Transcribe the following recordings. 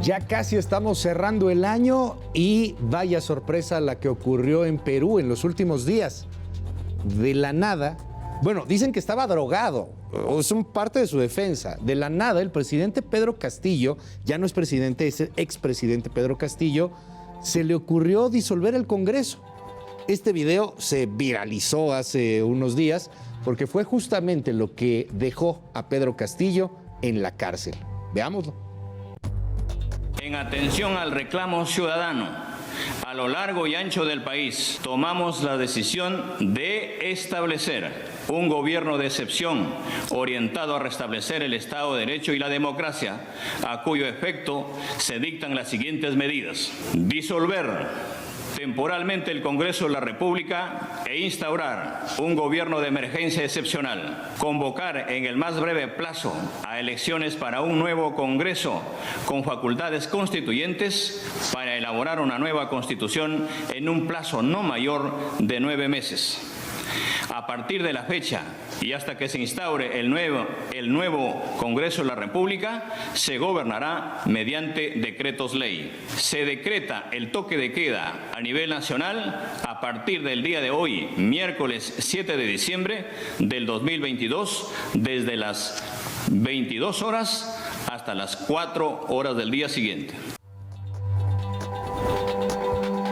Ya casi estamos cerrando el año y vaya sorpresa la que ocurrió en Perú en los últimos días. De la nada, bueno, dicen que estaba drogado, o es parte de su defensa. De la nada, el presidente Pedro Castillo, ya no es presidente, es el expresidente Pedro Castillo, se le ocurrió disolver el Congreso. Este video se viralizó hace unos días porque fue justamente lo que dejó a Pedro Castillo en la cárcel. Veámoslo. En atención al reclamo ciudadano, a lo largo y ancho del país, tomamos la decisión de establecer un gobierno de excepción orientado a restablecer el Estado de Derecho y la democracia, a cuyo efecto se dictan las siguientes medidas: disolver temporalmente el Congreso de la República e instaurar un gobierno de emergencia excepcional. Convocar en el más breve plazo a elecciones para un nuevo Congreso con facultades constituyentes para elaborar una nueva Constitución en un plazo no mayor de 9 meses. A partir de la fecha y hasta que se instaure el nuevo Congreso de la República, se gobernará mediante decretos ley. Se decreta el toque de queda a nivel nacional a partir del día de hoy, miércoles 7 de diciembre del 2022, desde las 22 horas hasta las 4 horas del día siguiente.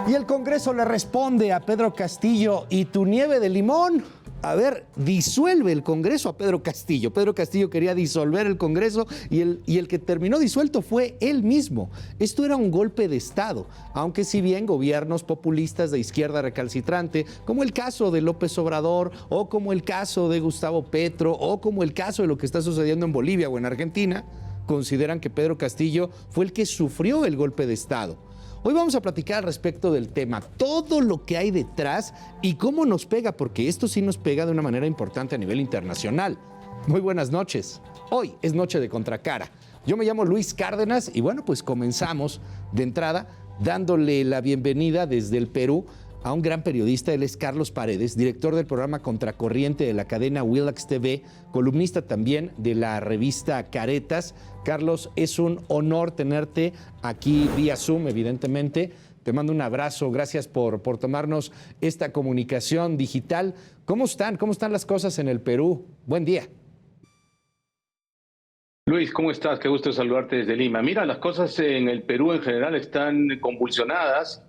Y el Congreso le responde a Pedro Castillo: ¿y tu nieve de limón? A ver, disuelve el Congreso a Pedro Castillo. Pedro Castillo quería disolver el Congreso y el que terminó disuelto fue él mismo. Esto era un golpe de Estado, aunque si bien gobiernos populistas de izquierda recalcitrante, como el caso de López Obrador, o como el caso de Gustavo Petro, o como el caso de lo que está sucediendo en Bolivia o en Argentina, consideran que Pedro Castillo fue el que sufrió el golpe de Estado. Hoy vamos a platicar al respecto del tema, todo lo que hay detrás y cómo nos pega, porque esto sí nos pega de una manera importante a nivel internacional. Muy buenas noches. Hoy es Noche de Contracara. Yo me llamo Luis Cárdenas y bueno, pues comenzamos de entrada dándole la bienvenida desde el Perú a un gran periodista. Él es Carlos Paredes, director del programa Contracorriente de la cadena Willax TV, columnista también de la revista Caretas. Carlos, es un honor tenerte aquí vía Zoom, evidentemente. Te mando un abrazo, gracias por tomarnos esta comunicación digital. ¿Cómo están? ¿Cómo están las cosas en el Perú? Buen día. Luis, ¿cómo estás? Qué gusto saludarte desde Lima. Mira, las cosas en el Perú en general están convulsionadas.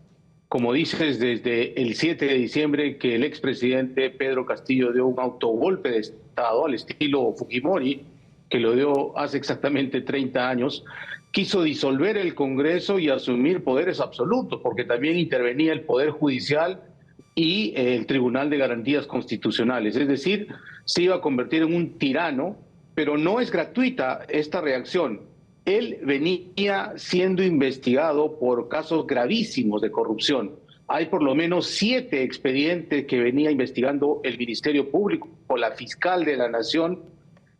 Como dices, desde el 7 de diciembre que el expresidente Pedro Castillo dio un autogolpe de Estado al estilo Fujimori, que lo dio hace exactamente 30 años, quiso disolver el Congreso y asumir poderes absolutos, porque también intervenía el Poder Judicial y el Tribunal de Garantías Constitucionales. Es decir, se iba a convertir en un tirano, pero no es gratuita esta reacción. Él venía siendo investigado por casos gravísimos de corrupción. Hay por lo menos 7 expedientes que venía investigando el Ministerio Público o la fiscal de la Nación,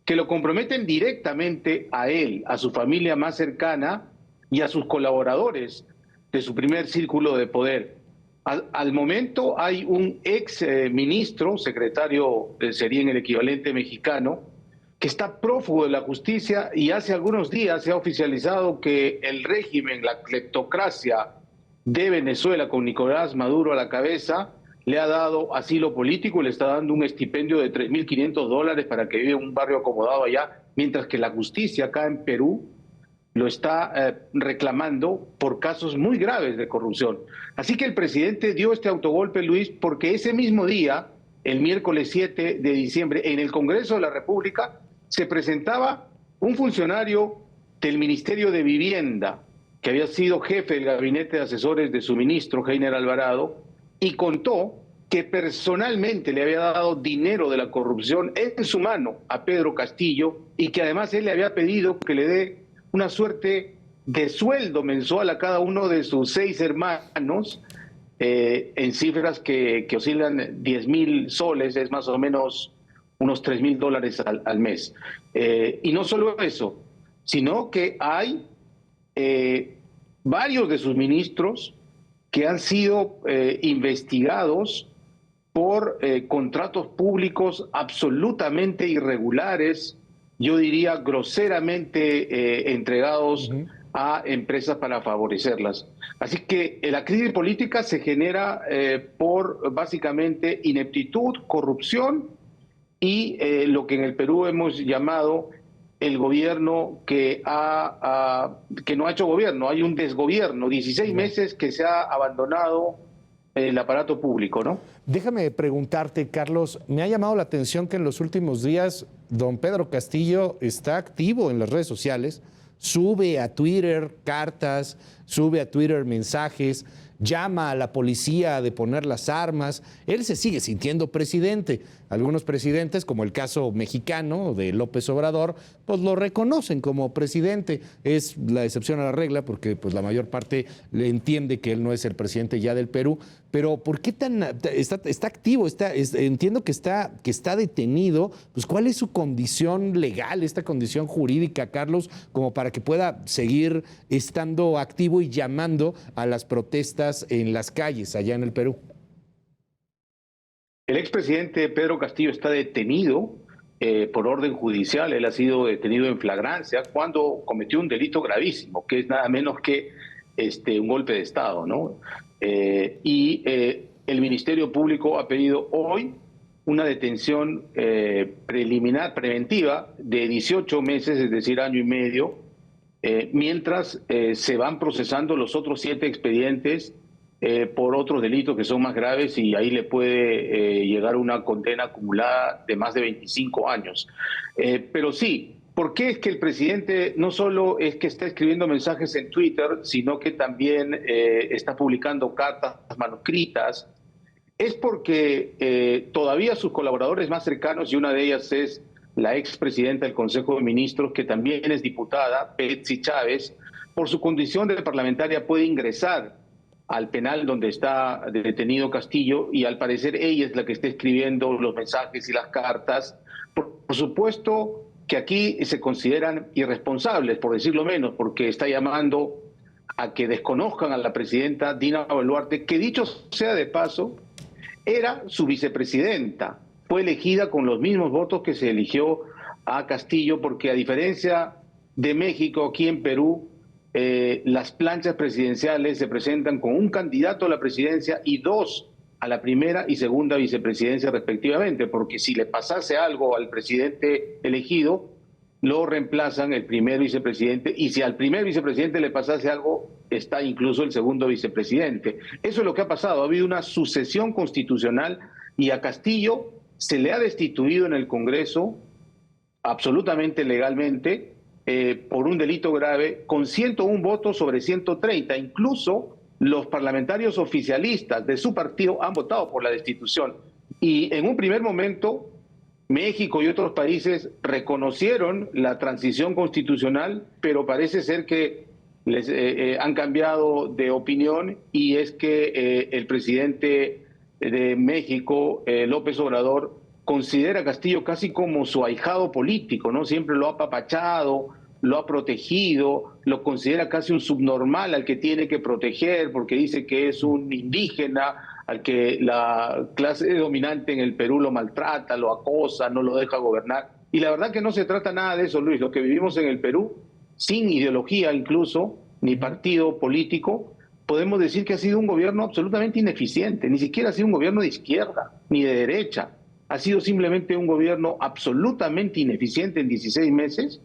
que lo comprometen directamente a él, a su familia más cercana y a sus colaboradores de su primer círculo de poder. Al momento hay un ex ministro, secretario, sería en el equivalente mexicano, que está prófugo de la justicia, y hace algunos días se ha oficializado que el régimen, la cleptocracia de Venezuela con Nicolás Maduro a la cabeza, le ha dado asilo político, le está dando un estipendio de $3.500 para que viva en un barrio acomodado allá, mientras que la justicia acá en Perú lo está reclamando por casos muy graves de corrupción. Así que el presidente dio este autogolpe, Luis, porque ese mismo día, el miércoles 7 de diciembre, en el Congreso de la República, se presentaba un funcionario del Ministerio de Vivienda, que había sido jefe del gabinete de asesores de su ministro, Heiner Alvarado, y contó que personalmente le había dado dinero de la corrupción en su mano a Pedro Castillo, y que además él le había pedido que le dé una suerte de sueldo mensual a cada uno de sus 6 hermanos, en cifras que oscilan 10.000 soles, es más o menos unos $3.000 al mes. Y no solo eso, sino que hay varios de sus ministros que han sido investigados por contratos públicos absolutamente irregulares, yo diría groseramente entregados a empresas para favorecerlas. Así que la crisis política se genera por básicamente ineptitud, corrupción y lo que en el Perú hemos llamado el gobierno que no ha hecho gobierno. Hay un desgobierno, 16 meses que se ha abandonado el aparato público, ¿no? Déjame preguntarte, Carlos, me ha llamado la atención que en los últimos días don Pedro Castillo está activo en las redes sociales, sube a Twitter cartas, sube a Twitter mensajes, llama a la policía a deponer las armas. Él se sigue sintiendo presidente. Algunos presidentes, como el caso mexicano de López Obrador, pues lo reconocen como presidente. Es la excepción a la regla porque pues la mayor parte le entiende que él no es el presidente ya del Perú. Pero ¿por qué está activo? Entiendo que está detenido. Pues ¿cuál es su condición legal, esta condición jurídica, Carlos, como para que pueda seguir estando activo y llamando a las protestas en las calles allá en el Perú? El expresidente Pedro Castillo está detenido por orden judicial. Él ha sido detenido en flagrancia cuando cometió un delito gravísimo, que es nada menos que un golpe de Estado, ¿no? El Ministerio Público ha pedido hoy una detención preliminar, preventiva, de 18 meses, es decir, año y medio, mientras se van procesando los otros 7 expedientes por otros delitos que son más graves y ahí le puede llegar una condena acumulada de más de 25 años. Pero sí, ¿por qué es que el presidente no solo es que está escribiendo mensajes en Twitter, sino que también está publicando cartas manuscritas? Es porque todavía sus colaboradores más cercanos, y una de ellas es la expresidenta del Consejo de Ministros, que también es diputada, Betsy Chávez, por su condición de parlamentaria puede ingresar al penal donde está detenido Castillo y al parecer ella es la que está escribiendo los mensajes y las cartas. Por supuesto que aquí se consideran irresponsables, por decirlo menos, porque está llamando a que desconozcan a la presidenta Dina Boluarte, que dicho sea de paso, era su vicepresidenta. Fue elegida con los mismos votos que se eligió a Castillo, porque a diferencia de México, aquí en Perú, las planchas presidenciales se presentan con un candidato a la presidencia y 2 a la primera y segunda vicepresidencia respectivamente, porque si le pasase algo al presidente elegido, lo reemplazan el primer vicepresidente, y si al primer vicepresidente le pasase algo, está incluso el segundo vicepresidente. Eso es lo que ha pasado, ha habido una sucesión constitucional y a Castillo se le ha destituido en el Congreso absolutamente legalmente por un delito grave con 101 votos sobre 130. Incluso los parlamentarios oficialistas de su partido han votado por la destitución. Y en un primer momento, México y otros países reconocieron la transición constitucional, pero parece ser que les han cambiado de opinión, y es que el presidente de México, López Obrador, considera a Castillo casi como su ahijado político, ¿no? Siempre lo ha apapachado, lo ha protegido, lo considera casi un subnormal al que tiene que proteger, porque dice que es un indígena al que la clase dominante en el Perú lo maltrata, lo acosa, no lo deja gobernar. Y la verdad que no se trata nada de eso, Luis. Lo que vivimos en el Perú, sin ideología incluso, ni partido político, podemos decir que ha sido un gobierno absolutamente ineficiente. Ni siquiera ha sido un gobierno de izquierda, ni de derecha. Ha sido simplemente un gobierno absolutamente ineficiente en 16 meses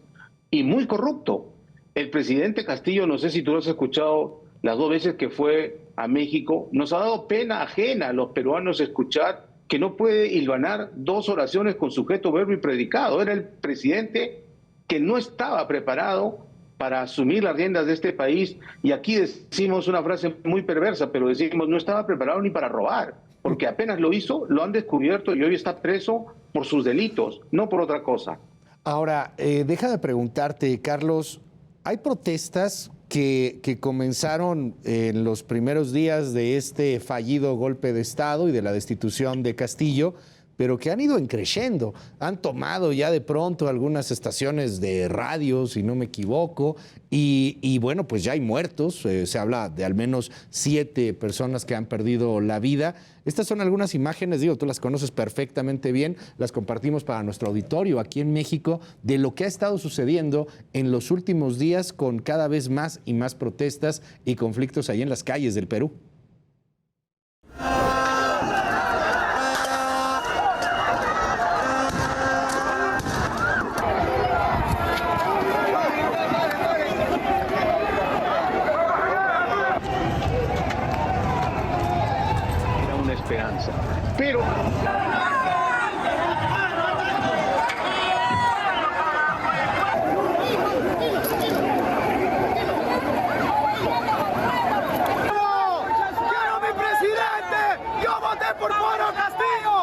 y muy corrupto. El presidente Castillo, no sé si tú lo has escuchado las 2 veces que fue a México, nos ha dado pena ajena a los peruanos escuchar que no puede hilvanar 2 oraciones con sujeto, verbo y predicado. Era el presidente que no estaba preparado para asumir las riendas de este país, y aquí decimos una frase muy perversa, pero decimos no estaba preparado ni para robar, porque apenas lo hizo, lo han descubierto y hoy está preso por sus delitos, no por otra cosa. Ahora, déjame preguntarte, Carlos, hay protestas que comenzaron en los primeros días de este fallido golpe de Estado y de la destitución de Castillo, pero que han ido creciendo. Han tomado ya de pronto algunas estaciones de radio, si no me equivoco, y bueno, pues ya hay muertos. Se habla de al menos 7 personas que han perdido la vida. Estas son algunas imágenes, digo, tú las conoces perfectamente bien, las compartimos para nuestro auditorio aquí en México, de lo que ha estado sucediendo en los últimos días con cada vez más y más protestas y conflictos ahí en las calles del Perú. Esperanza. Pero ¡quiero mi presidente! ¡Yo voté por Pedro Castillo!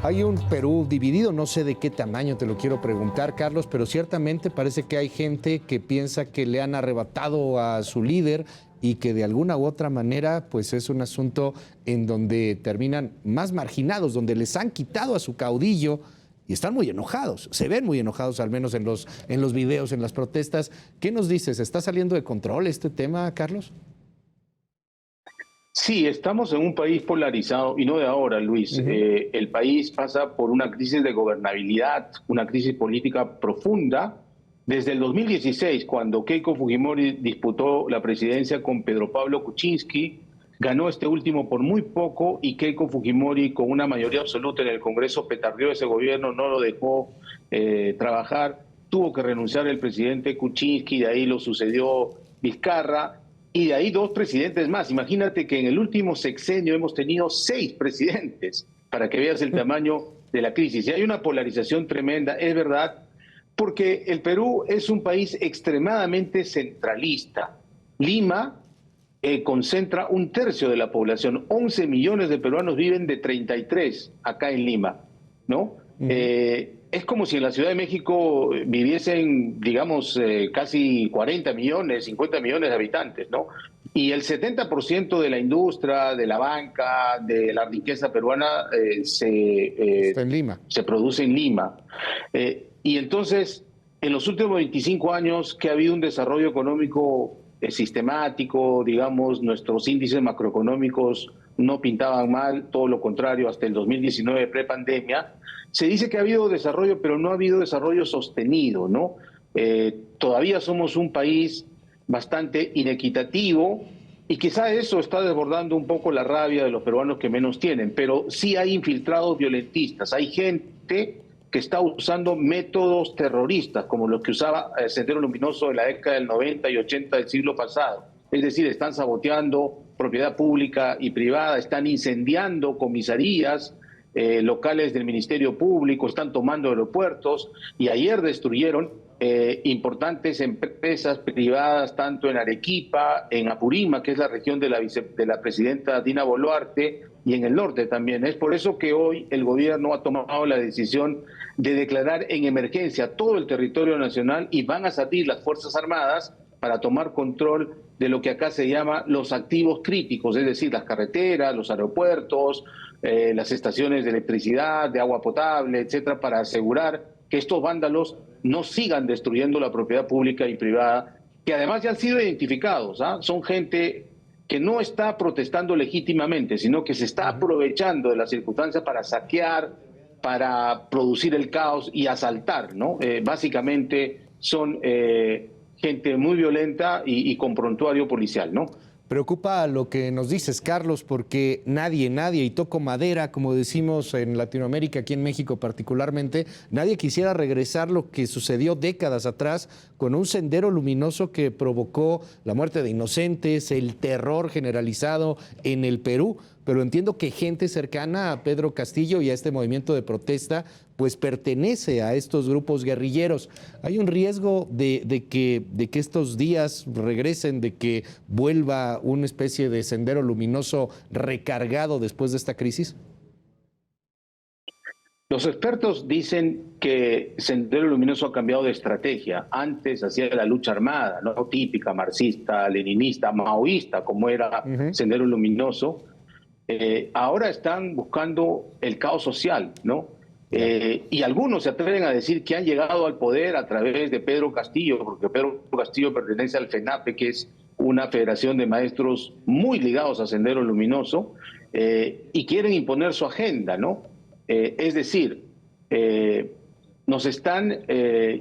Hay un Perú dividido, no sé de qué tamaño, te lo quiero preguntar, Carlos, pero ciertamente parece que hay gente que piensa que le han arrebatado a su líder y que de alguna u otra manera pues es un asunto en donde terminan más marginados, donde les han quitado a su caudillo y están muy enojados, se ven muy enojados al menos en los videos, en las protestas. ¿Qué nos dices? ¿Está saliendo de control este tema, Carlos? sí, estamos en un país polarizado y no de ahora, Luis. El país pasa por una crisis de gobernabilidad, una crisis política profunda. Desde el 2016, cuando Keiko Fujimori disputó la presidencia con Pedro Pablo Kuczynski, ganó este último por muy poco y Keiko Fujimori, con una mayoría absoluta en el Congreso, petardeó ese gobierno, no lo dejó trabajar. Tuvo que renunciar el presidente Kuczynski, de ahí lo sucedió Vizcarra. Y de ahí 2 presidentes más. Imagínate que en el último sexenio hemos tenido 6 presidentes, para que veas el tamaño de la crisis. Y hay una polarización tremenda, es verdad, porque el Perú es un país extremadamente centralista. Lima concentra 1/3 de la población. 11 millones de peruanos viven de 33 acá en Lima, ¿no? Es como si en la Ciudad de México viviesen, digamos, casi 40 millones, 50 millones de habitantes, ¿no? Y el 70% de la industria, de la banca, de la riqueza peruana Está en Lima. se produce en Lima. Y entonces, en los últimos 25 años que ha habido un desarrollo económico sistemático, digamos, nuestros índices macroeconómicos no pintaban mal, todo lo contrario, hasta el 2019, prepandemia. Se dice que ha habido desarrollo, pero no ha habido desarrollo sostenido, ¿no? Todavía somos un país bastante inequitativo y quizá eso está desbordando un poco la rabia de los peruanos que menos tienen, pero sí hay infiltrados violentistas, hay gente que está usando métodos terroristas, como los que usaba Sendero Luminoso en la década del 90 y 80 del siglo pasado. Es decir, están saboteando propiedad pública y privada, están incendiando comisarías, locales del Ministerio Público, están tomando aeropuertos y ayer destruyeron importantes empresas privadas tanto en Arequipa, en Apurímac, que es la región de la presidenta Dina Boluarte, y en el norte también. Es por eso que hoy el gobierno ha tomado la decisión de declarar en emergencia todo el territorio nacional y van a salir las Fuerzas Armadas para tomar control de lo que acá se llama los activos críticos, es decir, las carreteras, los aeropuertos, las estaciones de electricidad, de agua potable, etcétera, para asegurar que estos vándalos no sigan destruyendo la propiedad pública y privada, que además ya han sido identificados, ¿ah? Son gente que no está protestando legítimamente, sino que se está aprovechando de las circunstancias para saquear, para producir el caos y asaltar, ¿no? Básicamente son gente muy violenta y con prontuario policial, ¿no? Preocupa lo que nos dices, Carlos, porque nadie, y toco madera, como decimos en Latinoamérica, aquí en México particularmente, nadie quisiera regresar lo que sucedió décadas atrás con un Sendero Luminoso que provocó la muerte de inocentes, el terror generalizado en el Perú. pero entiendo que gente cercana a Pedro Castillo y a este movimiento de protesta pues pertenece a estos grupos guerrilleros. ¿Hay un riesgo de que estos días regresen, de que vuelva una especie de sendero luminoso recargado después de esta crisis? Los expertos dicen que Sendero Luminoso ha cambiado de estrategia. Antes hacía la lucha armada, no típica, marxista, leninista, maoísta, como era Sendero Luminoso. Ahora están buscando el caos social, ¿no? Y algunos se atreven a decir que han llegado al poder a través de Pedro Castillo, porque Pedro Castillo pertenece al FENAPE, que es una federación de maestros muy ligados a Sendero Luminoso, y quieren imponer su agenda, ¿no? Es decir, nos están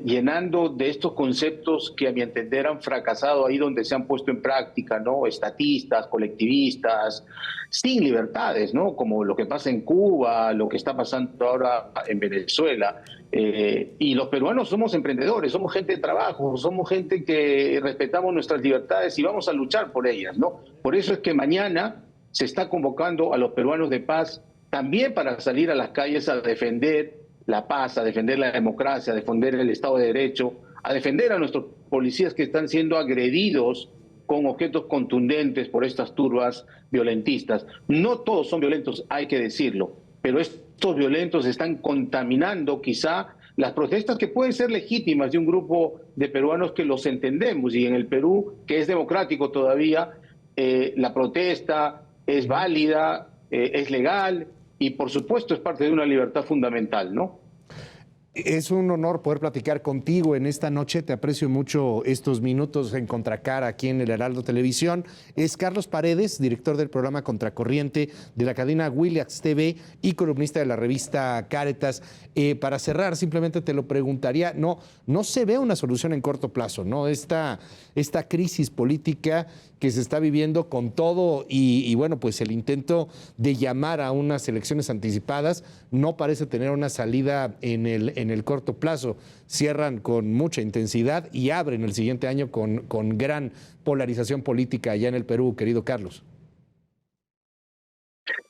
llenando de estos conceptos que a mi entender han fracasado ahí donde se han puesto en práctica, ¿no? Estatistas, colectivistas, sin libertades, ¿no? Como lo que pasa en Cuba, lo que está pasando ahora en Venezuela. Y los peruanos somos emprendedores, somos gente de trabajo, somos gente que respetamos nuestras libertades y vamos a luchar por ellas, ¿no? Por eso es que mañana se está convocando a los peruanos de paz también para salir a las calles a defender la paz, a defender la democracia, a defender el Estado de Derecho, a defender a nuestros policías que están siendo agredidos con objetos contundentes por estas turbas violentistas. No todos son violentos, hay que decirlo, pero estos violentos están contaminando quizá las protestas que pueden ser legítimas de un grupo de peruanos que los entendemos, y en el Perú, que es democrático todavía, la protesta es válida, es legal, y por supuesto es parte de una libertad fundamental, ¿no? Es un honor poder platicar contigo en esta noche. Te aprecio mucho estos minutos en Contracara aquí en el Heraldo Televisión. Es Carlos Paredes, director del programa Contracorriente de la cadena Willax TV y columnista de la revista Cáritas. Para cerrar, simplemente te lo preguntaría, no se ve una solución en corto plazo, ¿no? Esta crisis política que se está viviendo con todo y bueno, pues el intento de llamar a unas elecciones anticipadas no parece tener una salida en el corto plazo. Cierran con mucha intensidad y abren el siguiente año con gran polarización política allá en el Perú, querido Carlos.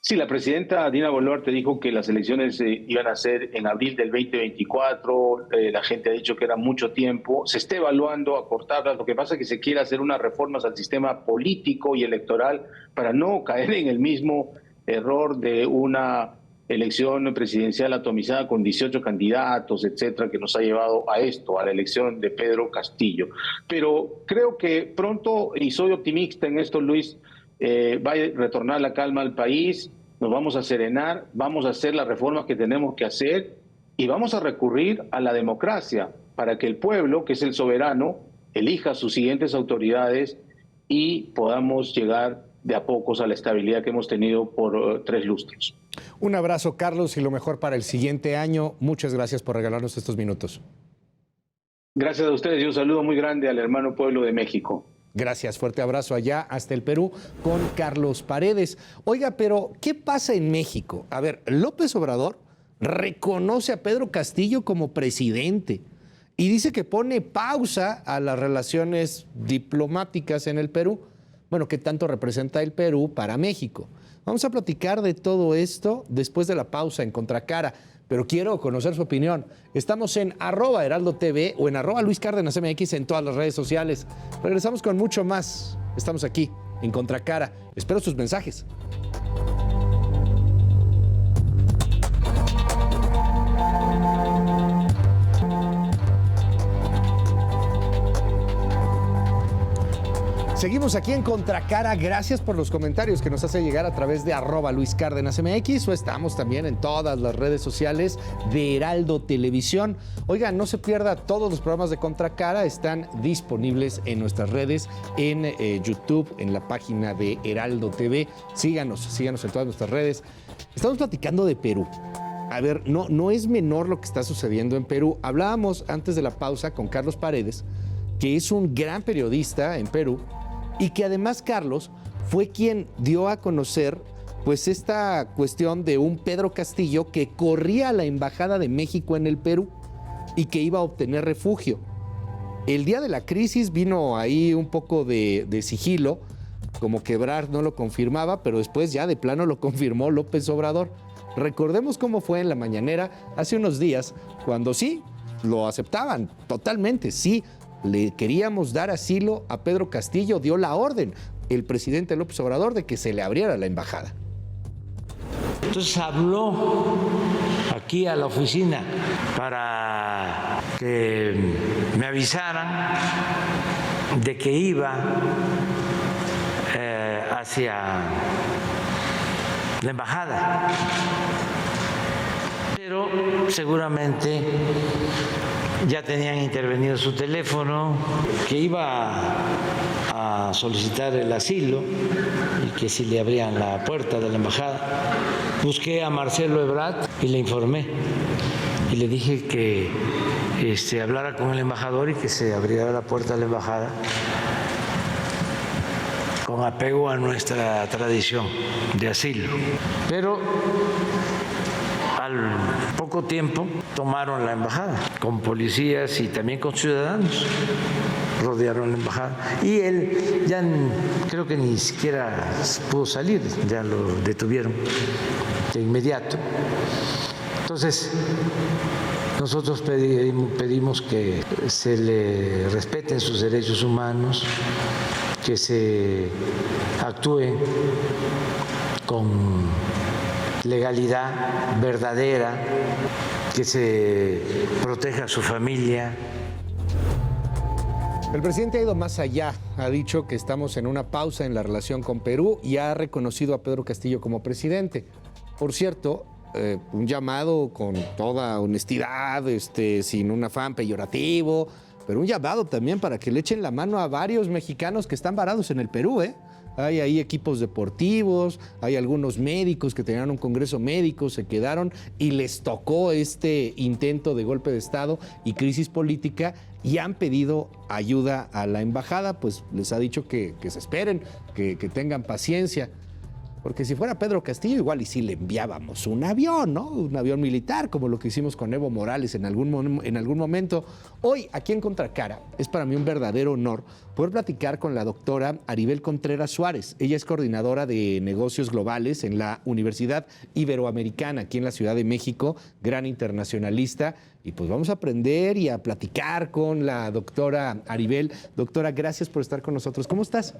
Sí, la presidenta Dina Boluarte dijo que las elecciones iban a ser en abril del 2024, la gente ha dicho que era mucho tiempo, se está evaluando acortarlas, lo que pasa es que se quiere hacer unas reformas al sistema político y electoral para no caer en el mismo error de una elección presidencial atomizada con 18 candidatos, etcétera, que nos ha llevado a esto, a la elección de Pedro Castillo. Pero creo que pronto, y soy optimista en esto, Luis, va a retornar la calma al país, nos vamos a serenar, vamos a hacer las reformas que tenemos que hacer y vamos a recurrir a la democracia para que el pueblo, que es el soberano, elija sus siguientes autoridades y podamos llegar de a pocos a la estabilidad que hemos tenido por 3 lustros. Un abrazo, Carlos, y lo mejor para el siguiente año. Muchas gracias por regalarnos estos minutos. Gracias a ustedes y un saludo muy grande al hermano pueblo de México. Gracias, fuerte abrazo allá hasta el Perú con Carlos Paredes. Oiga, pero ¿qué pasa en México? A ver, López Obrador reconoce a Pedro Castillo como presidente y dice que pone pausa a las relaciones diplomáticas en el Perú. Bueno, ¿qué tanto representa el Perú para México? Vamos a platicar de todo esto después de la pausa en Contracara, pero quiero conocer su opinión. Estamos en @HeraldoTV o en @LuisCárdenasMX en todas las redes sociales. Regresamos con mucho más. Estamos aquí en Contracara. Espero sus mensajes. Seguimos aquí en Contracara. Gracias por los comentarios que nos hace llegar a través de @LuisCárdenasMX o estamos también en todas las redes sociales de Heraldo Televisión. Oigan, no se pierda todos los programas de Contracara. Están disponibles en nuestras redes, en YouTube, en la página de Heraldo TV. Síganos en todas nuestras redes. Estamos platicando de Perú. A ver, no es menor lo que está sucediendo en Perú. Hablábamos antes de la pausa con Carlos Paredes, que es un gran periodista en Perú, y que además Carlos fue quien dio a conocer pues esta cuestión de un Pedro Castillo que corría a la Embajada de México en el Perú y que iba a obtener refugio. El día de la crisis vino ahí un poco de sigilo, como que Ebrard no lo confirmaba, pero después ya de plano lo confirmó López Obrador. Recordemos cómo fue en la mañanera hace unos días, cuando sí, lo aceptaban totalmente, sí, le queríamos dar asilo a Pedro Castillo, dio la orden el presidente López Obrador de que se le abriera la embajada. Entonces habló aquí a la oficina para que me avisaran de que iba hacia la embajada, pero seguramente ya tenían intervenido su teléfono, que iba a solicitar el asilo y que si le abrían la puerta de la embajada. Busqué a Marcelo Ebrard y le informé y le dije que hablara con el embajador y que se abriera la puerta de la embajada con apego a nuestra tradición de asilo. Pero al poco tiempo tomaron la embajada con policías y también con ciudadanos, rodearon la embajada y él ya creo que ni siquiera pudo salir, ya lo detuvieron de inmediato. Entonces nosotros pedimos que se le respeten sus derechos humanos, que se actúe con legalidad verdadera, que se proteja a su familia. El presidente ha ido más allá, ha dicho que estamos en una pausa en la relación con Perú y ha reconocido a Pedro Castillo como presidente. Por cierto, un llamado con toda honestidad, sin un afán peyorativo, pero un llamado también para que le echen la mano a varios mexicanos que están varados en el Perú, ¿eh? Hay ahí equipos deportivos, hay algunos médicos que tenían un congreso médico, se quedaron y les tocó este intento de golpe de Estado y crisis política y han pedido ayuda a la embajada, pues les ha dicho que se esperen, que tengan paciencia. Porque si fuera Pedro Castillo, igual y sí le enviábamos un avión, ¿no? Un avión militar, como lo que hicimos con Evo Morales en algún momento. Hoy, aquí en Contracara, es para mí un verdadero honor poder platicar con la doctora Aribel Contreras Suárez. Ella es coordinadora de negocios globales en la Universidad Iberoamericana, aquí en la Ciudad de México, gran internacionalista. Y pues vamos a aprender y a platicar con la doctora Aribel. Doctora, gracias por estar con nosotros. ¿Cómo estás?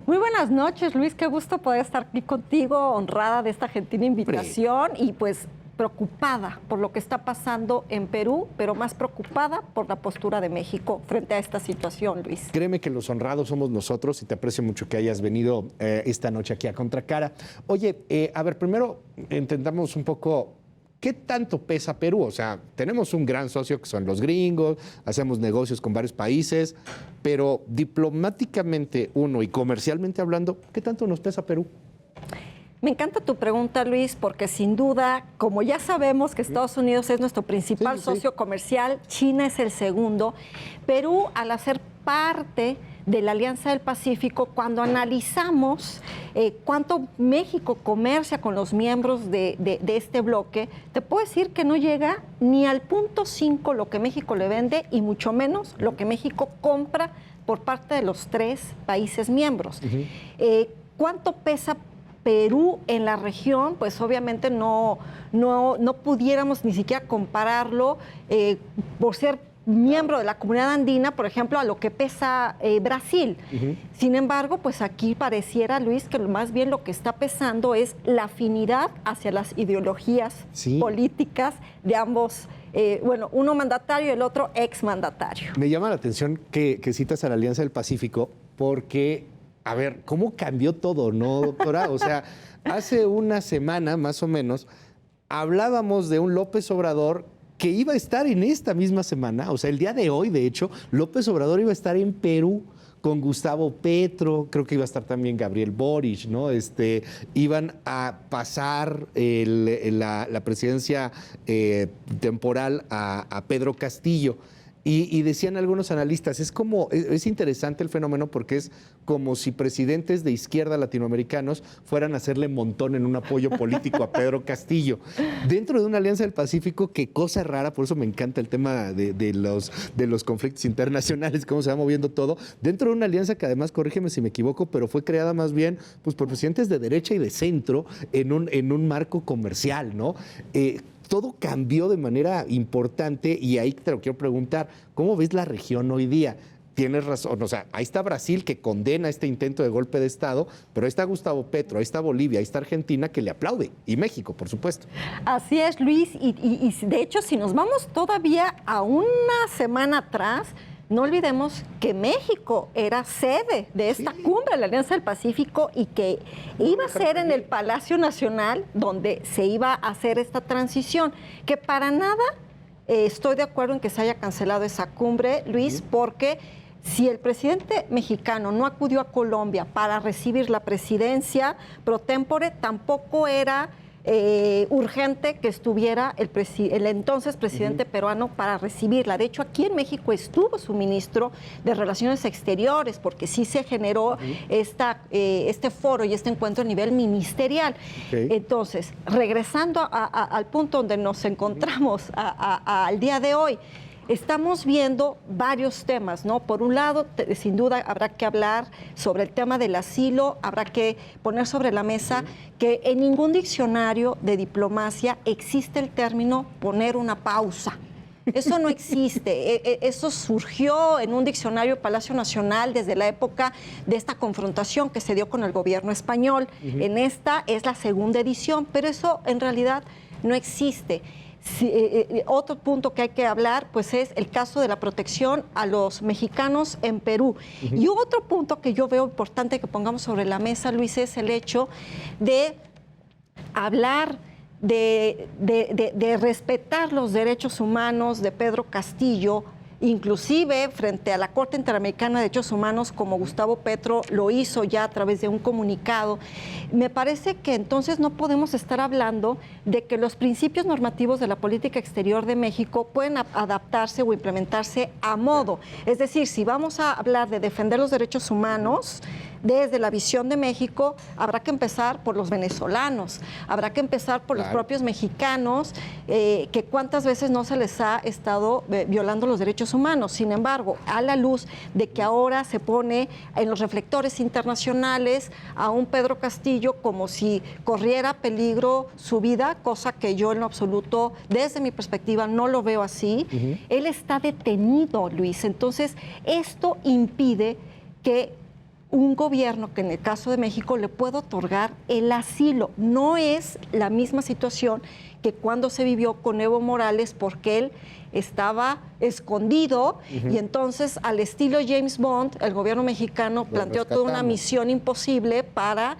Muy buenas noches, Luis. Qué gusto poder estar aquí contigo, honrada de esta gentil invitación y pues preocupada por lo que está pasando en Perú, pero más preocupada por la postura de México frente a esta situación, Luis. Créeme que los honrados somos nosotros y te aprecio mucho que hayas venido esta noche aquí a Contracara. Oye, a ver, primero intentamos un poco... ¿Qué tanto pesa Perú? O sea, tenemos un gran socio que son los gringos, hacemos negocios con varios países, pero diplomáticamente y comercialmente hablando, ¿qué tanto nos pesa Perú? Me encanta tu pregunta, Luis, porque sin duda, como ya sabemos que Estados Unidos es nuestro principal socio comercial, China es el segundo, Perú, al hacer parte de la Alianza del Pacífico, cuando analizamos cuánto México comercia con los miembros de este bloque, te puedo decir que no llega ni al 0.5 lo que México le vende y mucho menos lo que México compra por parte de los 3 países miembros. ¿Cuánto pesa Perú en la región? Pues obviamente no pudiéramos ni siquiera compararlo por ser miembro de la comunidad andina, por ejemplo, a lo que pesa Brasil. Sin embargo, pues aquí pareciera, Luis, que más bien lo que está pesando es la afinidad hacia las ideologías políticas de ambos, uno mandatario y el otro exmandatario. Me llama la atención que citas a la Alianza del Pacífico porque, a ver, ¿cómo cambió todo, no, doctora? O sea, hace una semana, más o menos, hablábamos de un López Obrador que iba a estar en esta misma semana, o sea, el día de hoy, de hecho, López Obrador iba a estar en Perú con Gustavo Petro, creo que iba a estar también Gabriel Boric, ¿no? Iban a pasar la presidencia temporal a Pedro Castillo. Y decían algunos analistas, es interesante el fenómeno porque es como si presidentes de izquierda latinoamericanos fueran a hacerle montón en un apoyo político a Pedro Castillo. Dentro de una alianza del Pacífico, qué cosa rara, por eso me encanta el tema de los conflictos internacionales, cómo se va moviendo todo. Dentro de una alianza que además, corrígeme si me equivoco, pero fue creada más bien pues, por presidentes de derecha y de centro en un marco comercial, ¿no? Todo cambió de manera importante y ahí te lo quiero preguntar, ¿cómo ves la región hoy día? Tienes razón, o sea, ahí está Brasil que condena este intento de golpe de Estado, pero ahí está Gustavo Petro, ahí está Bolivia, ahí está Argentina que le aplaude, y México, por supuesto. Así es, Luis, y de hecho, si nos vamos todavía a una semana atrás, no olvidemos que México era sede de esta cumbre de la Alianza del Pacífico y que iba a ser en el Palacio Nacional donde se iba a hacer esta transición, que para nada estoy de acuerdo en que se haya cancelado esa cumbre, Luis, porque si el presidente mexicano no acudió a Colombia para recibir la presidencia pro tempore, tampoco era urgente que estuviera el entonces presidente peruano para recibirla. De hecho, aquí en México estuvo su ministro de Relaciones Exteriores, porque sí se generó este foro y este encuentro a nivel ministerial. Entonces, regresando al punto donde nos encontramos al día de hoy, estamos viendo varios temas, ¿no? Por un lado, sin duda habrá que hablar sobre el tema del asilo, habrá que poner sobre la mesa que en ningún diccionario de diplomacia existe el término poner una pausa. Eso no existe. Eso surgió en un diccionario Palacio Nacional desde la época de esta confrontación que se dio con el gobierno español. En esta es la segunda edición, pero eso en realidad no existe. Sí, otro punto que hay que hablar pues es el caso de la protección a los mexicanos en Perú. Y otro punto que yo veo importante que pongamos sobre la mesa, Luis, es el hecho de hablar de respetar los derechos humanos de Pedro Castillo, inclusive frente a la Corte Interamericana de Derechos Humanos, como Gustavo Petro lo hizo ya a través de un comunicado. Me parece que entonces no podemos estar hablando de que los principios normativos de la política exterior de México pueden adaptarse o implementarse a modo. Es decir, si vamos a hablar de defender los derechos humanos, desde la visión de México, habrá que empezar por los venezolanos, habrá que empezar por los propios mexicanos, que cuántas veces no se les ha estado violando los derechos humanos. Sin embargo, a la luz de que ahora se pone en los reflectores internacionales a un Pedro Castillo como si corriera peligro su vida, cosa que yo en lo absoluto, desde mi perspectiva, no lo veo así. Él está detenido, Luis. Entonces, esto impide que un gobierno, que en el caso de México le puede otorgar el asilo. No es la misma situación que cuando se vivió con Evo Morales, porque él estaba escondido y entonces, al estilo James Bond, el gobierno mexicano planteó toda una misión imposible para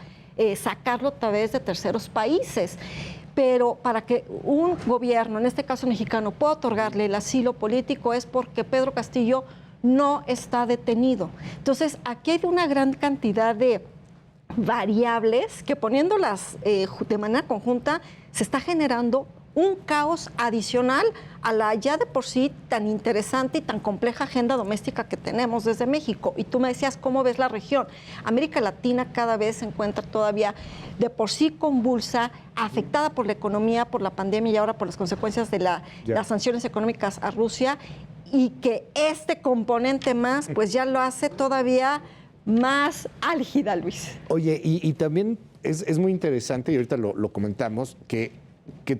sacarlo a través de terceros países. Pero para que un gobierno, en este caso mexicano, pueda otorgarle el asilo político es porque Pedro Castillo no está detenido. Entonces, aquí hay una gran cantidad de variables que, poniéndolas de manera conjunta, se está generando un caos adicional a la ya de por sí tan interesante y tan compleja agenda doméstica que tenemos desde México. Y tú me decías, ¿cómo ves la región? América Latina cada vez se encuentra todavía de por sí convulsa, afectada por la economía, por la pandemia y ahora por las consecuencias de las sanciones económicas a Rusia, y que este componente más, pues ya lo hace todavía más álgida, Luis. Oye, y también es muy interesante, y ahorita lo comentamos, que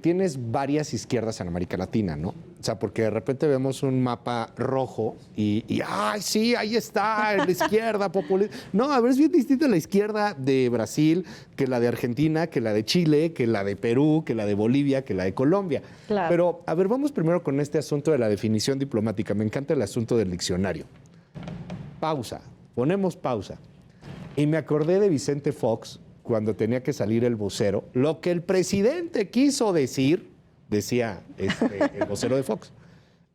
tienes varias izquierdas en América Latina, ¿no? O sea, porque de repente vemos un mapa rojo y ¡ay, sí, ahí está, la izquierda populista! No, a ver, es bien distinta la izquierda de Brasil que la de Argentina, que la de Chile, que la de Perú, que la de Bolivia, que la de Colombia. Claro. Pero, a ver, vamos primero con este asunto de la definición diplomática. Me encanta el asunto del diccionario. Pausa, ponemos pausa. Y me acordé de Vicente Fox, cuando tenía que salir el vocero, lo que el presidente quiso decir, decía el vocero de Fox.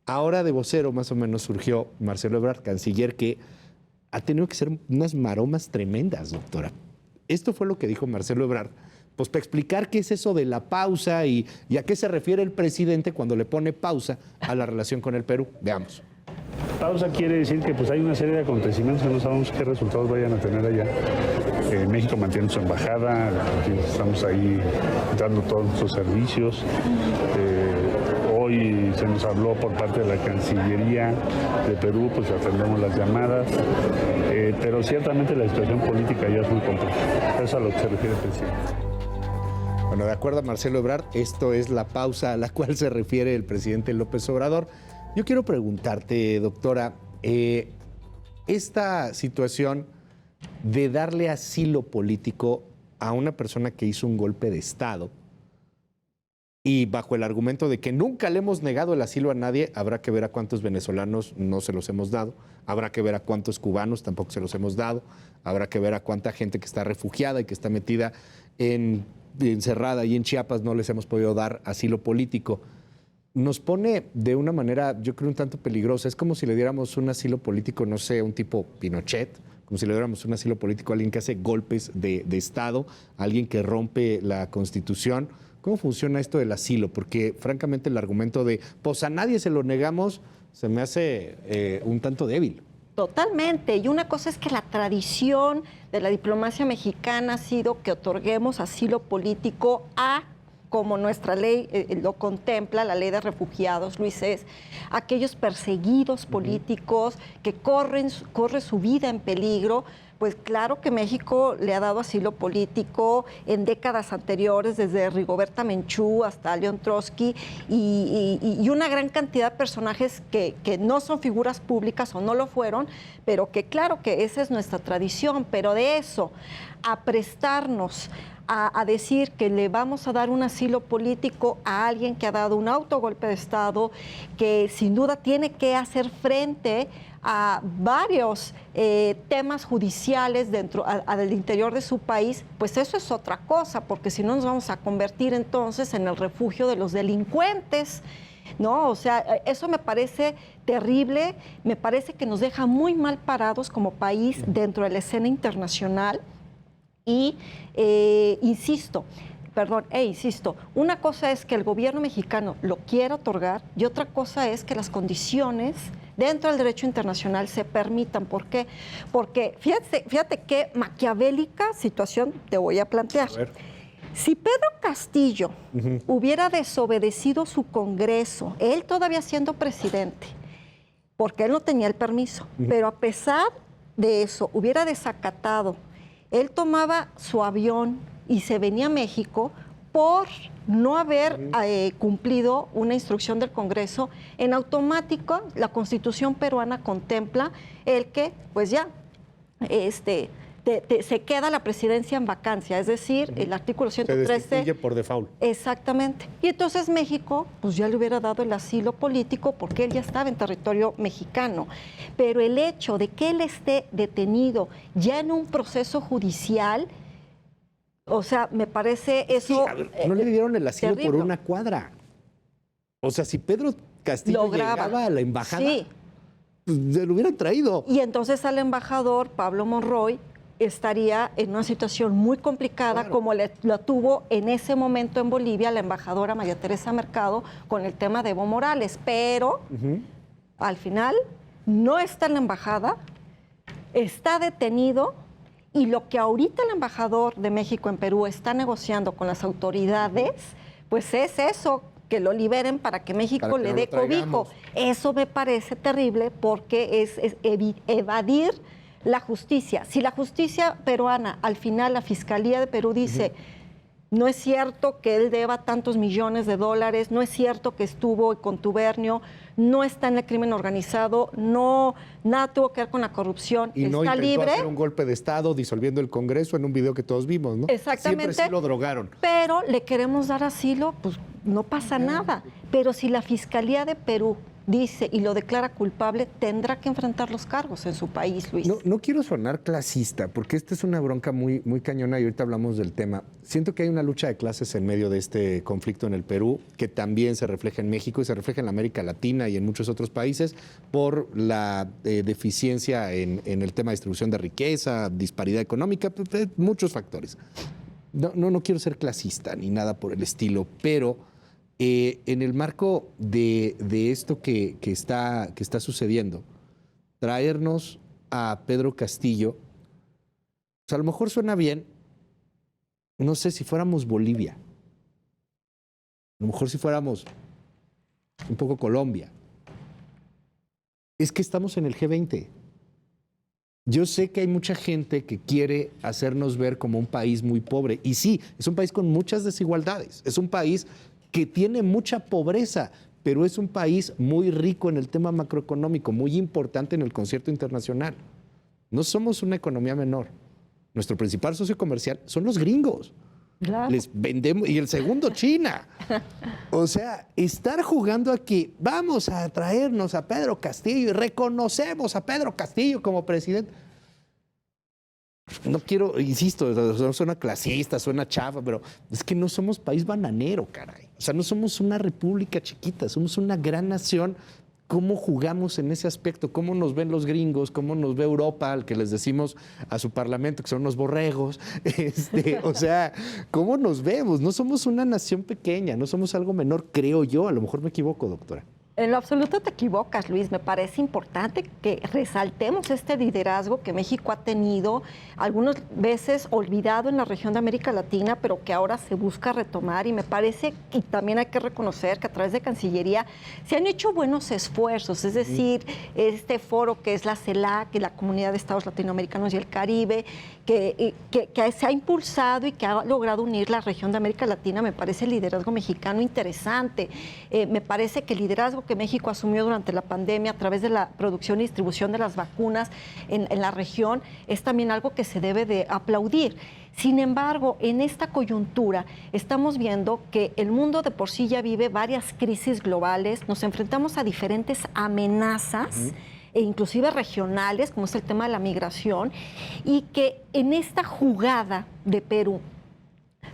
Ahora de vocero más o menos surgió Marcelo Ebrard, canciller, que ha tenido que ser unas maromas tremendas, doctora. Esto fue lo que dijo Marcelo Ebrard, pues para explicar qué es eso de la pausa y a qué se refiere el presidente cuando le pone pausa a la relación con el Perú. Veamos. Pausa quiere decir que pues hay una serie de acontecimientos que no sabemos qué resultados vayan a tener allá. México mantiene su embajada, estamos ahí dando todos nuestros servicios. Hoy se nos habló por parte de la Cancillería de Perú, pues atendemos las llamadas, pero ciertamente la situación política ya es muy compleja. Eso es a lo que se refiere el presidente. Bueno, de acuerdo a Marcelo Ebrard, esto es la pausa a la cual se refiere el presidente López Obrador. Yo quiero preguntarte, doctora, esta situación de darle asilo político a una persona que hizo un golpe de Estado y bajo el argumento de que nunca le hemos negado el asilo a nadie, habrá que ver a cuántos venezolanos no se los hemos dado, habrá que ver a cuántos cubanos tampoco se los hemos dado, habrá que ver a cuánta gente que está refugiada y que está metida encerrada ahí en Chiapas no les hemos podido dar asilo político. Nos pone de una manera, yo creo, un tanto peligrosa. Es como si le diéramos un asilo político, no sé, a un tipo Pinochet, como si le diéramos un asilo político a alguien que hace golpes de Estado, a alguien que rompe la Constitución. ¿Cómo funciona esto del asilo? Porque, francamente, el argumento de, pues a nadie se lo negamos, se me hace un tanto débil. Totalmente. Y una cosa es que la tradición de la diplomacia mexicana ha sido que otorguemos asilo político a, como nuestra ley lo contempla, la ley de refugiados, Luis, es aquellos perseguidos políticos que corre su vida en peligro. Pues claro que México le ha dado asilo político en décadas anteriores, desde Rigoberta Menchú hasta León Trotsky, y una gran cantidad de personajes que no son figuras públicas o no lo fueron, pero que claro que esa es nuestra tradición. Pero de eso a prestarnos a decir que le vamos a dar un asilo político a alguien que ha dado un autogolpe de Estado, que sin duda tiene que hacer frente a varios temas judiciales del interior de su país, pues eso es otra cosa, porque si no nos vamos a convertir entonces en el refugio de los delincuentes, ¿no? O sea, eso me parece terrible, me parece que nos deja muy mal parados como país dentro de la escena internacional. Y insisto, una cosa es que el gobierno mexicano lo quiera otorgar y otra cosa es que las condiciones dentro del derecho internacional se permitan. ¿Por qué? Porque fíjate qué maquiavélica situación te voy a plantear. Si Pedro Castillo hubiera desobedecido su Congreso, él todavía siendo presidente, porque él no tenía el permiso, pero a pesar de eso hubiera desacatado, él tomaba su avión y se venía a México por no haber cumplido una instrucción del Congreso. En automático, la Constitución peruana contempla el que, pues ya, se queda la presidencia en vacancia, es decir, el artículo 113... Se destituye por default. Exactamente. Y entonces México, pues ya le hubiera dado el asilo político porque él ya estaba en territorio mexicano. Pero el hecho de que él esté detenido ya en un proceso judicial, o sea, me parece eso... Sí, a ver, no le dieron el asilo terrible por una cuadra. O sea, si Pedro Castillo llegaba a la embajada, sí, pues se lo hubieran traído. Y entonces al embajador Pablo Monroy estaría en una situación muy complicada, claro, como la tuvo en ese momento en Bolivia la embajadora María Teresa Mercado con el tema de Evo Morales. Pero al final no está en la embajada, está detenido, y lo que ahorita el embajador de México en Perú está negociando con las autoridades, pues es eso, que lo liberen para que México le dé cobijo. Eso me parece terrible porque es evadir la justicia. Si la justicia peruana, al final la Fiscalía de Perú dice, no es cierto que él deba tantos millones de dólares, no es cierto que estuvo en contubernio, no está en el crimen organizado, nada tuvo que ver con la corrupción, y no está libre. Hacer un golpe de Estado disolviendo el Congreso en un video que todos vimos, ¿no? Exactamente. Siempre sí lo drogaron. Pero le queremos dar asilo, pues no pasa nada. Pero si la Fiscalía de Perú dice y lo declara culpable, tendrá que enfrentar los cargos en su país, Luis. No quiero sonar clasista, porque esta es una bronca muy, muy cañona y ahorita hablamos del tema. Siento que hay una lucha de clases en medio de este conflicto en el Perú, que también se refleja en México y se refleja en la América Latina y en muchos otros países por la deficiencia en el tema de distribución de riqueza, disparidad económica, muchos factores. No quiero ser clasista ni nada por el estilo, pero en el marco de esto que está sucediendo, traernos a Pedro Castillo, pues a lo mejor suena bien, no sé, si fuéramos Bolivia, a lo mejor si fuéramos un poco Colombia. Es que estamos en el G20. Yo sé que hay mucha gente que quiere hacernos ver como un país muy pobre. Y sí, es un país con muchas desigualdades. Es un país que tiene mucha pobreza, pero es un país muy rico en el tema macroeconómico, muy importante en el concierto internacional. No somos una economía menor. Nuestro principal socio comercial son los gringos. Claro. Les vendemos, y el segundo, China. O sea, estar jugando aquí, vamos a traernos a Pedro Castillo y reconocemos a Pedro Castillo como presidente. No quiero, insisto, suena clasista, suena chafa, pero es que no somos país bananero, caray. O sea, no somos una república chiquita, somos una gran nación. ¿Cómo jugamos en ese aspecto? ¿Cómo nos ven los gringos? ¿Cómo nos ve Europa, al que les decimos a su parlamento que son unos borregos? O sea, ¿cómo nos vemos? No somos una nación pequeña, no somos algo menor, creo yo. A lo mejor me equivoco, doctora. En lo absoluto te equivocas, Luis. Me parece importante que resaltemos este liderazgo que México ha tenido, algunas veces olvidado en la región de América Latina, pero que ahora se busca retomar. Y me parece, y también hay que reconocer que a través de Cancillería se han hecho buenos esfuerzos. Es decir, este foro que es la CELAC, la Comunidad de Estados Latinoamericanos y el Caribe, que se ha impulsado y que ha logrado unir la región de América Latina, me parece el liderazgo mexicano interesante. Me parece que el liderazgo que México asumió durante la pandemia a través de la producción y distribución de las vacunas en la región es también algo que se debe de aplaudir. Sin embargo, en esta coyuntura estamos viendo que el mundo de por sí ya vive varias crisis globales, nos enfrentamos a diferentes amenazas, e inclusive regionales, como es el tema de la migración, y que en esta jugada de Perú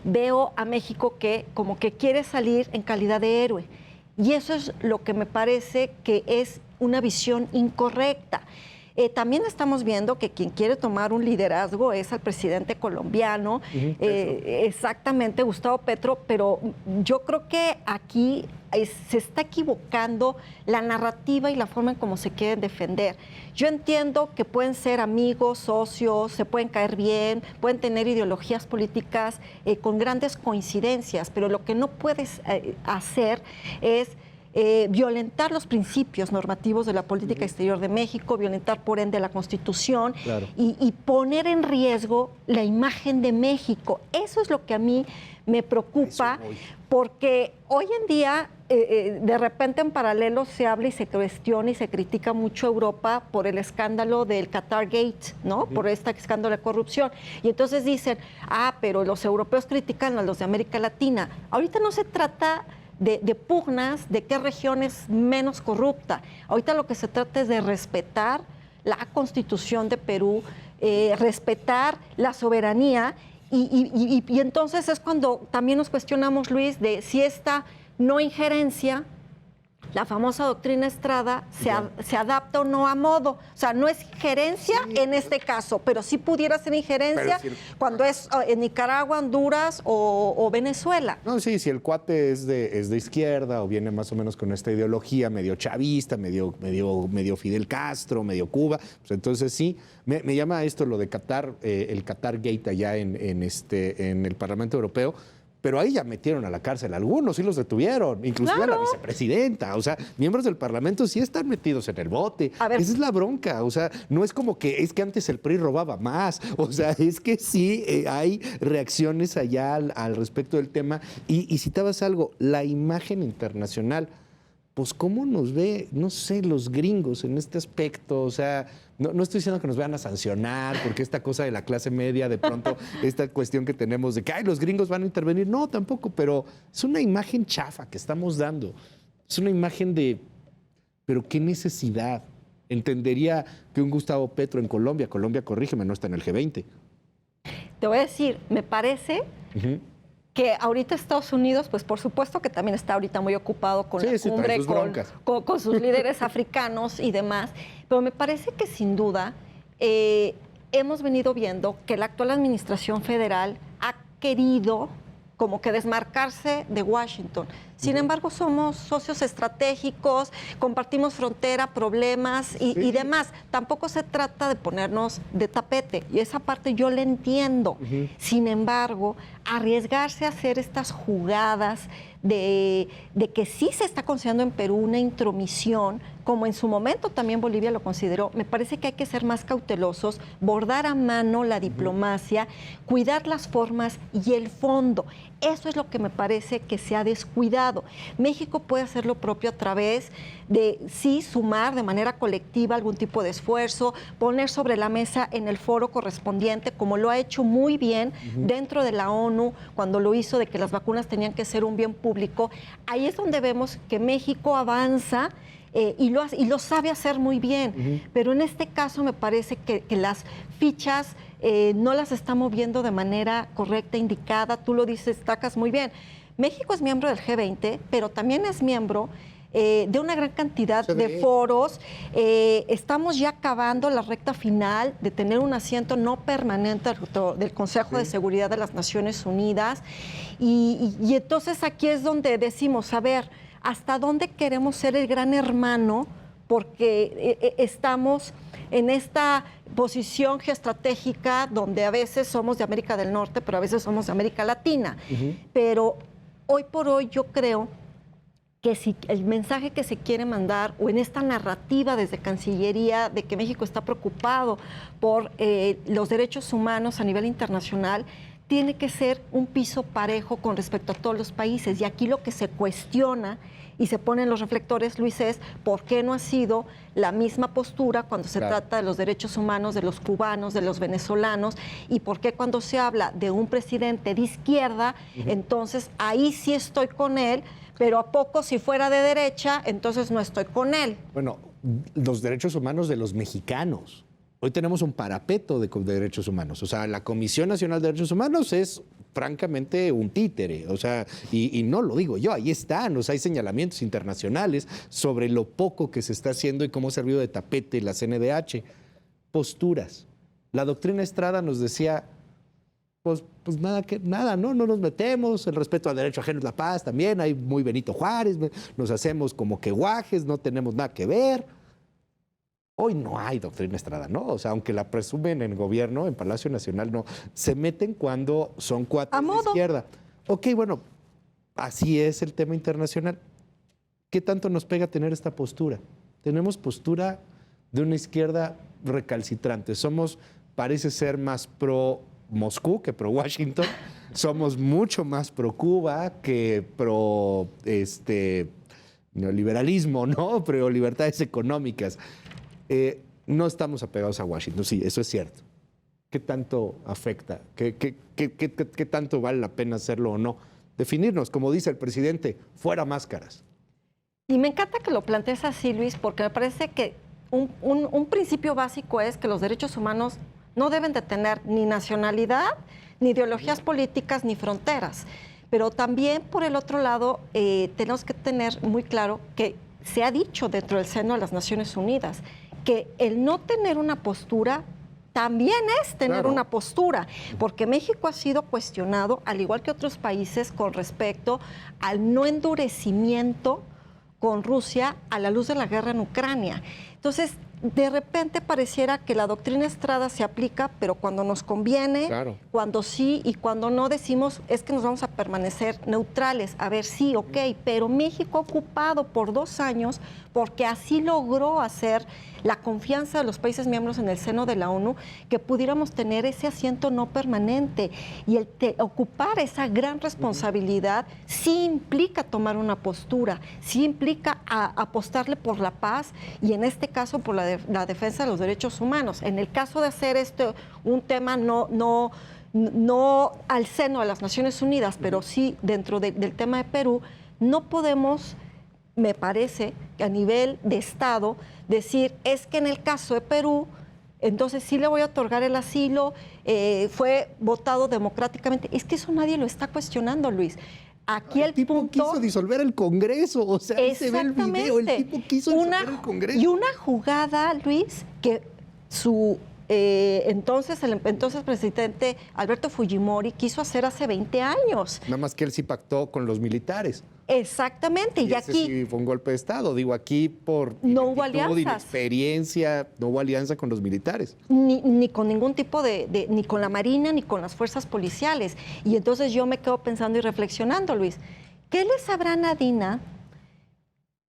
veo a México que como que quiere salir en calidad de héroe. Y eso es lo que me parece que es una visión incorrecta. También estamos viendo que quien quiere tomar un liderazgo es el presidente colombiano, exactamente, Gustavo Petro, pero yo creo que aquí se está equivocando la narrativa y la forma en cómo se quieren defender. Yo entiendo que pueden ser amigos, socios, se pueden caer bien, pueden tener ideologías políticas con grandes coincidencias, pero lo que no puedes hacer es violentar los principios normativos de la política exterior de México, violentar por ende la Constitución, claro, y poner en riesgo la imagen de México. Eso es lo que a mí me preocupa, porque hoy en día de repente en paralelo se habla y se cuestiona y se critica mucho a Europa por el escándalo del Qatar Gate, ¿no? Por este escándalo de corrupción. Y entonces dicen, pero los europeos critican a los de América Latina. Ahorita no se trata de pugnas, de qué región es menos corrupta. Ahorita lo que se trata es de respetar la Constitución de Perú, respetar la soberanía, y entonces es cuando también nos cuestionamos, Luis, de si esta no injerencia, la famosa doctrina Estrada, se adapta o no a modo. O sea, no es injerencia en este caso, pero sí pudiera ser injerencia cuando es en Nicaragua, Honduras o Venezuela. No, sí, si el cuate es de izquierda o viene más o menos con esta ideología medio chavista, medio Fidel Castro, medio Cuba, pues entonces sí. Me llama esto lo de Qatar, el Qatar Gate allá en el Parlamento Europeo. Pero ahí ya metieron a la cárcel algunos, sí los detuvieron, inclusive a la vicepresidenta. O sea, miembros del Parlamento sí están metidos en el bote. Esa es la bronca. O sea, no es como que es que antes el PRI robaba más. O sea, es que sí hay reacciones allá al respecto del tema. Y citabas algo, la imagen internacional. Pues cómo nos ve, no sé, los gringos en este aspecto. O sea, no estoy diciendo que nos vayan a sancionar, porque esta cosa de la clase media, de pronto, esta cuestión que tenemos de que los gringos van a intervenir, no, tampoco, pero es una imagen chafa que estamos dando. Es una imagen de, pero qué necesidad. Entendería que un Gustavo Petro en Colombia, corrígeme, no está en el G20. Te voy a decir, me parece que ahorita Estados Unidos, pues por supuesto que también está ahorita muy ocupado con la cumbre, con sus líderes africanos y demás, pero me parece que sin duda hemos venido viendo que la actual administración federal ha querido como que desmarcarse de Washington. Sin embargo, somos socios estratégicos, compartimos frontera, problemas y demás. Tampoco se trata de ponernos de tapete, y esa parte yo la entiendo. Sin embargo, arriesgarse a hacer estas jugadas de que sí se está considerando en Perú una intromisión, como en su momento también Bolivia lo consideró, me parece que hay que ser más cautelosos, bordar a mano la diplomacia, cuidar las formas y el fondo. Eso es lo que me parece que se ha descuidado. México puede hacer lo propio a través de, sí, sumar de manera colectiva algún tipo de esfuerzo, poner sobre la mesa en el foro correspondiente, como lo ha hecho muy bien dentro de la ONU, cuando lo hizo de que las vacunas tenían que ser un bien público. Ahí es donde vemos que México avanza y lo sabe hacer muy bien. Pero en este caso me parece que las fichas no las está moviendo de manera correcta, indicada. Tú lo dices, destacas muy bien. México es miembro del G20, pero también es miembro de una gran cantidad de foros. Estamos ya acabando la recta final de tener un asiento no permanente del Consejo de Seguridad de las Naciones Unidas. Y entonces aquí es donde decimos, a ver, ¿hasta dónde queremos ser el gran hermano? Porque estamos en esta posición geoestratégica donde a veces somos de América del Norte, pero a veces somos de América Latina. Pero hoy por hoy yo creo que si el mensaje que se quiere mandar, o en esta narrativa desde Cancillería de que México está preocupado por los derechos humanos a nivel internacional, tiene que ser un piso parejo con respecto a todos los países. Y aquí lo que se cuestiona y se ponen los reflectores, Luis, es por qué no ha sido la misma postura cuando se trata de los derechos humanos de los cubanos, de los venezolanos, y por qué cuando se habla de un presidente de izquierda, entonces ahí sí estoy con él, pero a poco si fuera de derecha, entonces no estoy con él. Bueno, los derechos humanos de los mexicanos. Hoy tenemos un parapeto de derechos humanos. O sea, la Comisión Nacional de Derechos Humanos es francamente un títere. O sea, y no lo digo yo, ahí están. O sea, hay señalamientos internacionales sobre lo poco que se está haciendo y cómo ha servido de tapete la CNDH. Posturas. La doctrina Estrada nos decía, pues nada, no nos metemos, el respeto al derecho ajeno es la paz también, hay muy Benito Juárez, nos hacemos como que guajes, no tenemos nada que ver. Hoy no hay doctrina Estrada, ¿no? O sea, aunque la presumen en el gobierno, en Palacio Nacional, no. Se meten cuando son cuates de izquierda. Ok, bueno, así es el tema internacional. ¿Qué tanto nos pega tener esta postura? Tenemos postura de una izquierda recalcitrante. Somos, parece ser, más pro Moscú que pro Washington. Somos mucho más pro Cuba que pro neoliberalismo, ¿no? Pro libertades económicas. No estamos apegados a Washington, sí, eso es cierto. ¿Qué tanto afecta? ¿Qué tanto vale la pena hacerlo o no? Definirnos, como dice el presidente, fuera máscaras. Y me encanta que lo plantees así, Luis, porque me parece que un principio básico es que los derechos humanos no deben de tener ni nacionalidad, ni ideologías políticas, ni fronteras. Pero también, por el otro lado, tenemos que tener muy claro que se ha dicho dentro del seno de las Naciones Unidas que el no tener una postura también es tener una postura, porque México ha sido cuestionado, al igual que otros países, con respecto al no endurecimiento con Rusia a la luz de la guerra en Ucrania. Entonces, de repente pareciera que la doctrina Estrada se aplica, pero cuando nos conviene, cuando sí y cuando no, decimos es que nos vamos a permanecer neutrales. A ver, sí, ok, pero México ha ocupado por 2 años, porque así logró hacer la confianza de los países miembros en el seno de la ONU, que pudiéramos tener ese asiento no permanente. Y el ocupar esa gran responsabilidad sí implica tomar una postura, sí implica apostarle por la paz y en este caso por la defensa de los derechos humanos. En el caso de hacer un tema no al seno de las Naciones Unidas, pero sí dentro del tema de Perú, no podemos, me parece, que a nivel de Estado, decir, es que en el caso de Perú, entonces sí le voy a otorgar el asilo, fue votado democráticamente. Es que eso nadie lo está cuestionando, Luis. Aquí el tipo punto quiso disolver el Congreso, o sea, ahí se ve el video, el tipo quiso disolver el Congreso. Y una jugada, Luis, que su entonces el entonces presidente Alberto Fujimori quiso hacer hace 20 años. Nada más que él sí pactó con los militares. Exactamente, y ese aquí sí fue un golpe de Estado. Digo, aquí por no hubo ineptitud, alianzas. Inexperiencia, no hubo alianza con los militares. Ni con ningún tipo ni con la Marina, ni con las fuerzas policiales. Y entonces yo me quedo pensando y reflexionando, Luis, ¿qué le sabrá a Dina?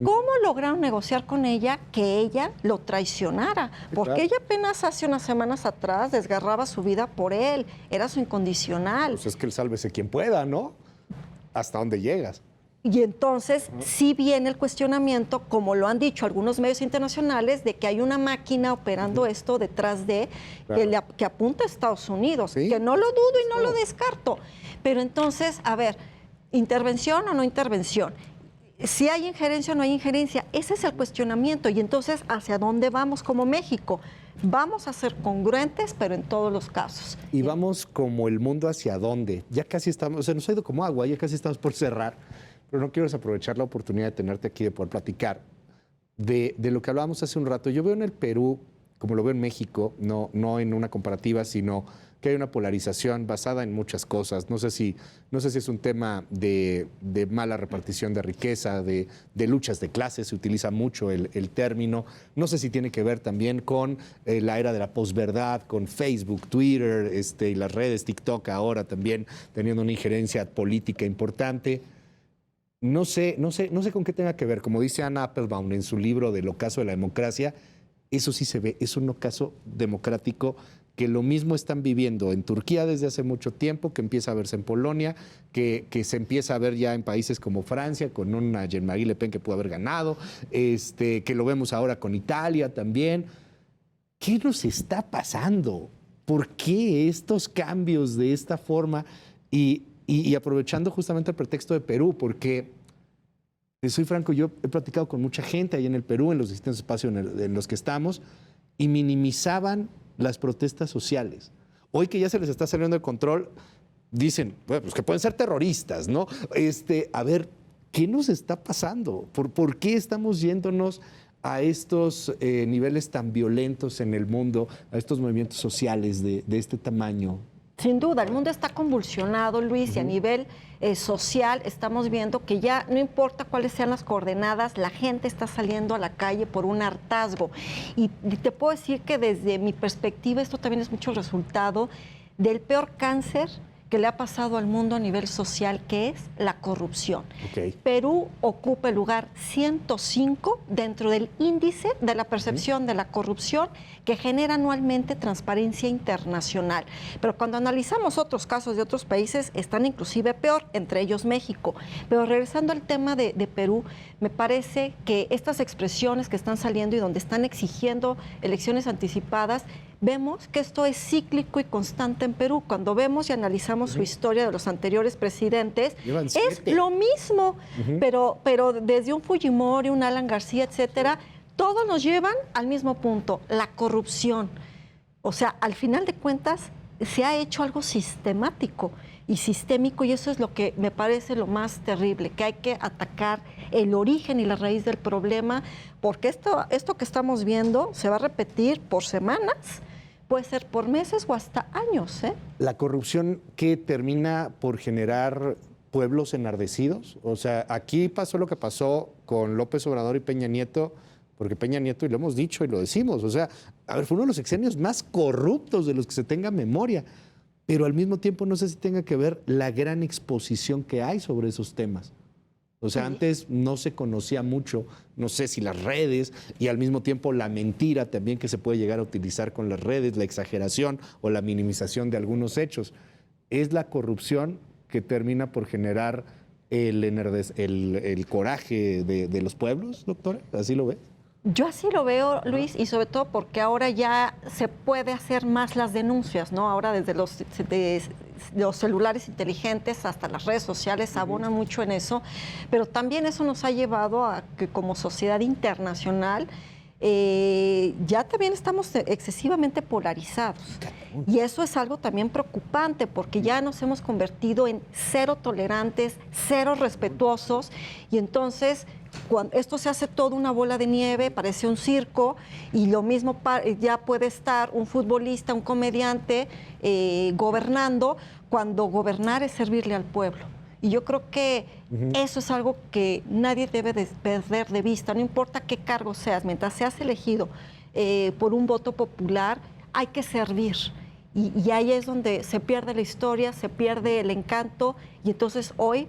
¿Cómo lograron negociar con ella que ella lo traicionara? Porque ella apenas hace unas semanas atrás desgarraba su vida por él, era su incondicional. Pues es que el sálvese quien pueda, ¿no? ¿Hasta dónde llegas? Y entonces sí viene el cuestionamiento, como lo han dicho algunos medios internacionales, de que hay una máquina operando esto detrás de, que apunta a Estados Unidos, que no lo dudo y no lo descarto. Pero entonces, a ver, ¿intervención o no intervención? Si hay injerencia o no hay injerencia, ese es el cuestionamiento. Y entonces, ¿hacia dónde vamos como México? Vamos a ser congruentes, pero en todos los casos. Y vamos como el mundo hacia dónde. Ya casi estamos, o sea, nos ha ido como agua, ya casi estamos por cerrar. Pero no quiero desaprovechar la oportunidad de tenerte aquí, de poder platicar de lo que hablábamos hace un rato. Yo veo en el Perú, como lo veo en México, no en una comparativa, sino que hay una polarización basada en muchas cosas. No sé si es un tema de mala repartición de riqueza, de luchas de clases, se utiliza mucho el término. No sé si tiene que ver también con la era de la posverdad, con Facebook, Twitter y las redes, TikTok ahora también teniendo una injerencia política importante. No sé con qué tenga que ver. Como dice Anna Applebaum en su libro del ocaso de la democracia, eso sí se ve, es un ocaso democrático que lo mismo están viviendo en Turquía desde hace mucho tiempo, que empieza a verse en Polonia, que se empieza a ver ya en países como Francia, con una Jean-Marie Le Pen que pudo haber ganado, que lo vemos ahora con Italia también. ¿Qué nos está pasando? ¿Por qué estos cambios de esta forma? Y aprovechando justamente el pretexto de Perú, porque, soy franco, yo he platicado con mucha gente ahí en el Perú, en los distintos espacios en los que estamos, y minimizaban las protestas sociales. Hoy que ya se les está saliendo de control, dicen, bueno, pues que pueden ser terroristas, ¿no? A ver, ¿qué nos está pasando? ¿Por qué estamos yéndonos a estos niveles tan violentos en el mundo, a estos movimientos sociales de este tamaño? Sin duda, el mundo está convulsionado, Luis, y a nivel social estamos viendo que ya no importa cuáles sean las coordenadas, la gente está saliendo a la calle por un hartazgo. Y te puedo decir que desde mi perspectiva esto también es mucho resultado del peor cáncer que le ha pasado al mundo a nivel social, que es la corrupción. Perú ocupa el lugar 105 dentro del índice de la percepción de la corrupción que genera anualmente Transparencia Internacional. Pero cuando analizamos otros casos de otros países, están inclusive peor, entre ellos México. Pero regresando al tema de Perú, me parece que estas expresiones que están saliendo y donde están exigiendo elecciones anticipadas, vemos que esto es cíclico y constante en Perú. Cuando vemos y analizamos su historia de los anteriores presidentes, es lo mismo, pero desde un Fujimori, un Alan García, etcétera, todos nos llevan al mismo punto, la corrupción. O sea, al final de cuentas, se ha hecho algo sistemático y sistémico, y eso es lo que me parece lo más terrible, que hay que atacar el origen y la raíz del problema, porque esto que estamos viendo se va a repetir por semanas, puede ser por meses o hasta años. La corrupción que termina por generar pueblos enardecidos. O sea, aquí pasó lo que pasó con López Obrador y Peña Nieto, porque Peña Nieto, y lo hemos dicho y lo decimos, o sea, a ver, fue uno de los sexenios más corruptos de los que se tenga memoria, pero al mismo tiempo no sé si tenga que ver la gran exposición que hay sobre esos temas. O sea, antes no se conocía mucho, no sé si las redes, y al mismo tiempo la mentira también que se puede llegar a utilizar con las redes, la exageración o la minimización de algunos hechos. Es la corrupción que termina por generar el coraje de los pueblos, doctora, ¿así lo ves? Yo así lo veo, Luis, y sobre todo porque ahora ya se puede hacer más las denuncias, ¿no? Ahora desde los celulares inteligentes hasta las redes sociales abonan mucho en eso, pero también eso nos ha llevado a que como sociedad internacional ya también estamos excesivamente polarizados. Y eso es algo también preocupante porque ya nos hemos convertido en cero tolerantes, cero respetuosos, y entonces Cuando esto se hace toda una bola de nieve, parece un circo, y lo mismo ya puede estar un futbolista, un comediante gobernando, cuando gobernar es servirle al pueblo. Y yo creo que eso es algo que nadie debe de perder de vista, no importa qué cargo seas, mientras seas elegido por un voto popular, hay que servir. Y ahí es donde se pierde la historia, se pierde el encanto, y entonces hoy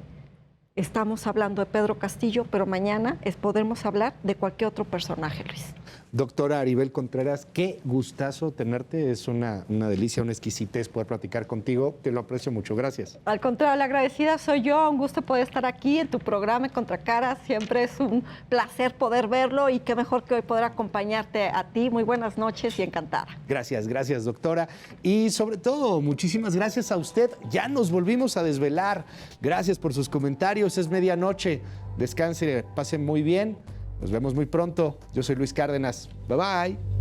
estamos hablando de Pedro Castillo, pero mañana podremos hablar de cualquier otro personaje, Luis. Doctora Aribel Contreras, qué gustazo tenerte. Es una delicia, una exquisitez poder platicar contigo. Te lo aprecio mucho. Gracias. Al contrario, la agradecida soy yo. Un gusto poder estar aquí en tu programa en Contracaras. Siempre es un placer poder verlo y qué mejor que hoy poder acompañarte a ti. Muy buenas noches y encantada. Gracias, doctora. Y sobre todo, muchísimas gracias a usted. Ya nos volvimos a desvelar. Gracias por sus comentarios. Es medianoche. Descanse, pasen muy bien. Nos vemos muy pronto. Yo soy Luis Cárdenas. Bye bye.